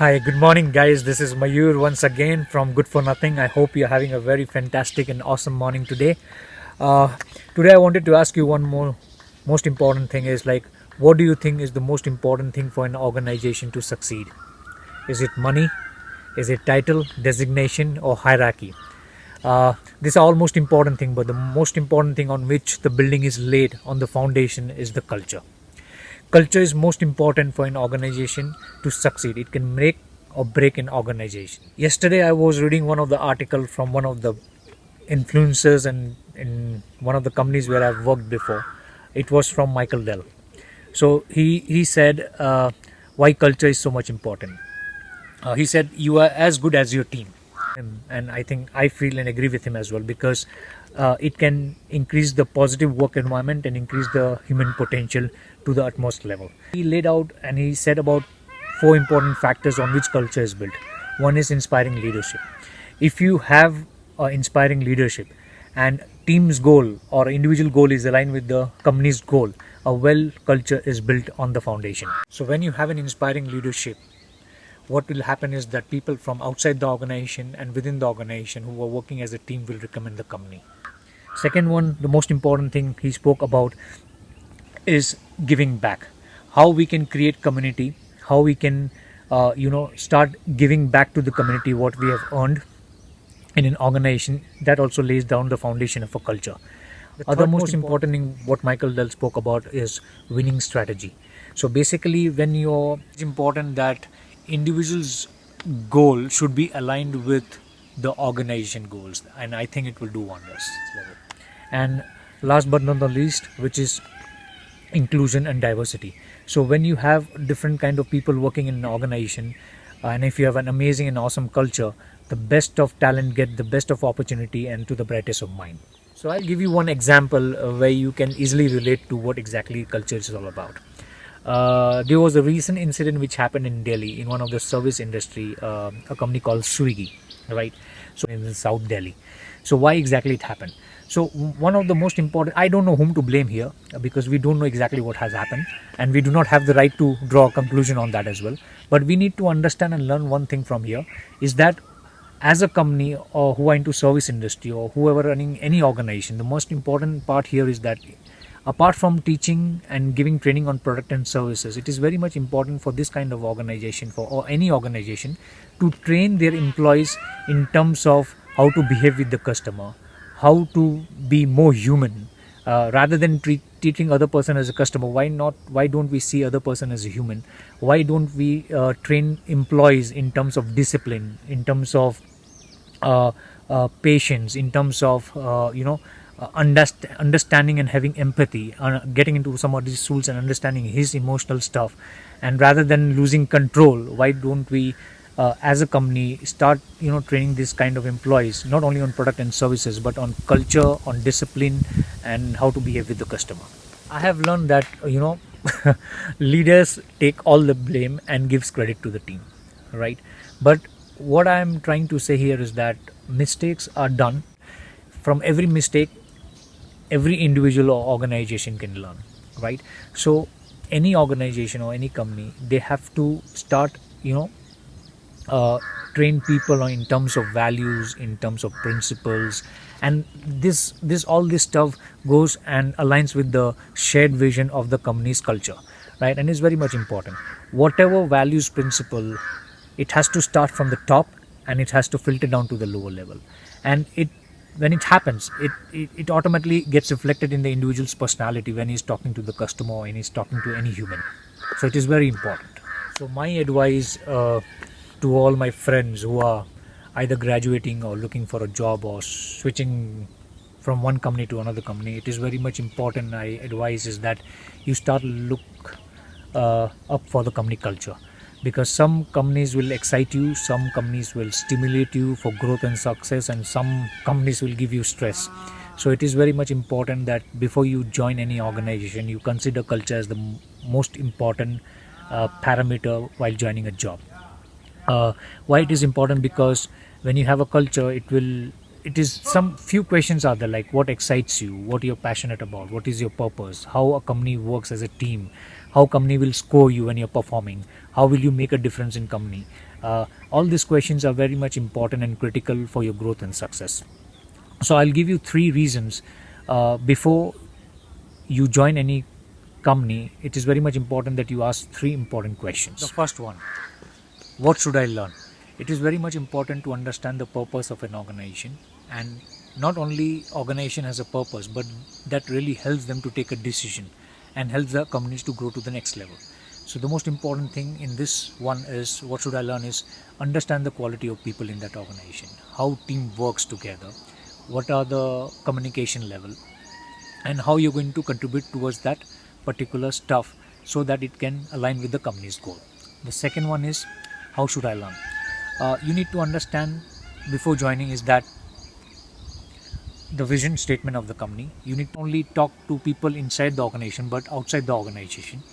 Hi, good morning, guys. This is Mayur once again from Good for Nothing. I hope you're having a very fantastic and awesome morning today. Uh, Today, I wanted to ask you one more most important thing is like, what do you think is the most important thing for an organization to succeed? Is it money? Is it title, designation, or hierarchy? These are all most important thing, but the most important thing on which the building is laid on the foundation is the culture. Culture is most important for an organization to succeed. It can make or break an organization. Yesterday I was reading one of the article from one of the influencers and in one of the companies where I've worked before. It was from Michael Dell. So he said why culture is so much important. He said you are as good as your team, and I think I feel and agree with him as well, because it can increase the positive work environment and increase the human potential to the utmost level. He laid out and he said about four important factors on which culture is built. One is inspiring leadership. If you have inspiring leadership and team's goal or individual goal is aligned with the company's goal, a well culture is built on the foundation. So when you have an inspiring leadership, what will happen is that people from outside the organization and within the organization who are working as a team will recommend the company. Second one, the most important thing he spoke about is giving back. How we can create community, how we can start giving back to the community what we have earned in an organization. That also lays down the foundation of a culture. The other most important thing what Michael Dell spoke about is winning strategy. So basically, when it's important that individuals' goal should be aligned with the organization goals, and I think it will do wonders. And last but not the least, which is inclusion and diversity. So when you have different kind of people working in an organization, and if you have an amazing and awesome culture, the best of talent get the best of opportunity and to the brightest of mind. So I'll give you one example where you can easily relate to what exactly culture is all about. There was a recent incident which happened in Delhi in one of the service industry, a company called Swiggy, right? So in South Delhi. So why exactly it happened? So one of the most important, I don't know whom to blame here, because we don't know exactly what has happened and we do not have the right to draw a conclusion on that as well. But we need to understand and learn one thing from here is that as a company or who are into service industry or whoever running any organization, the most important part here is that apart from teaching and giving training on product and services, it is very much important for this kind of organization or any organization to train their employees in terms of how to behave with the customer, how to be more human, rather than treating other person as a customer. Why don't we see other person as a human? Why don't we train employees in terms of discipline, in terms of patience, in terms of understanding and having empathy, getting into somebody's tools and understanding his emotional stuff. And rather than losing control, why don't we as a company start training this kind of employees not only on product and services but on culture, on discipline, and how to behave with the customer. I have learned that leaders take all the blame and gives credit to the team, right? But what I'm trying to say here is that mistakes are done. From every mistake, every individual or organization can learn, right? So any organization or any company, they have to start train people in terms of values, in terms of principles, and this all this stuff goes and aligns with the shared vision of the company's culture, right? And it's very much important. Whatever values, principle, it has to start from the top and it has to filter down to the lower level. And when it happens, it automatically gets reflected in the individual's personality when he's talking to the customer or when he's talking to any human. So it is very important. So my advice to all my friends who are either graduating or looking for a job or switching from one company to another company, it is very much important. I advise is that you start look up for the company culture, because some companies will excite you, some companies will stimulate you for growth and success, and some companies will give you stress. So it is very much important that before you join any organization, you consider culture as the most important parameter while joining a job. Why it is important? Because when you have a culture, it is some few questions are there, like what excites you, what you're passionate about, what is your purpose, how a company works as a team, how company will score you when you're performing, how will you make a difference in company, All these questions are very much important and critical for your growth and success. So I'll give you 3 reasons before you join any company. It is very much important that you ask 3 important questions. The first one: what should I learn? It is very much important to understand the purpose of an organization, and not only organization has a purpose, but that really helps them to take a decision and helps the companies to grow to the next level. So the most important thing in this one is, what should I learn, is understand the quality of people in that organization, how team works together, what are the communication level, and how you're going to contribute towards that particular stuff so that it can align with the company's goal. The second one is, how should I learn? You need to understand before joining is that the vision statement of the company. You need to only talk to people inside the organization but outside the organization.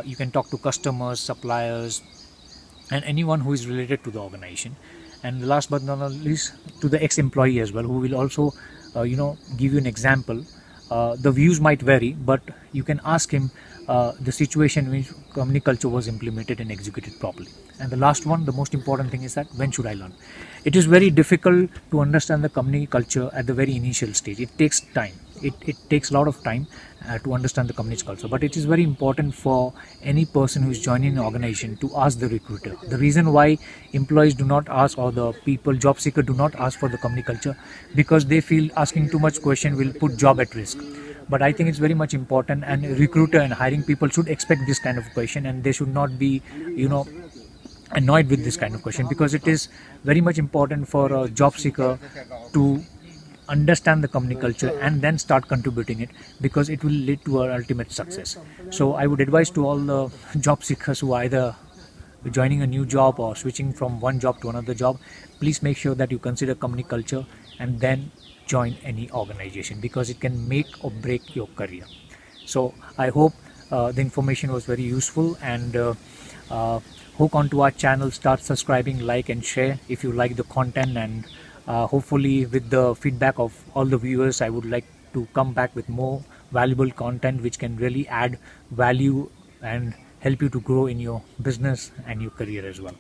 You can talk to customers, suppliers, and anyone who is related to the organization. And last but not least, to the ex-employee as well, who will also give you an example. The views might vary, but you can ask him the situation in which company culture was implemented and executed properly. And the last one, the most important thing, is that when should I learn? It is very difficult to understand the company culture at the very initial stage. It takes time. It takes a lot of time to understand the company's culture. But it is very important for any person who is joining an organization to ask the recruiter. The reason why employees do not ask, or the people, job seeker, do not ask for the company culture, because they feel asking too much question will put job at risk. But I think it's very much important, and recruiter and hiring people should expect this kind of question, and they should not be annoyed with this kind of question, because it is very much important for a job seeker to understand the company culture and then start contributing it, because it will lead to our ultimate success. So I would advise to all the job seekers who are either joining a new job or switching from one job to another job, please make sure that you consider company culture and then join any organization, because it can make or break your career. So I hope the information was very useful, and hook onto our channel, start subscribing, like and share if you like the content, and hopefully with the feedback of all the viewers, I would like to come back with more valuable content which can really add value and help you to grow in your business and your career as well.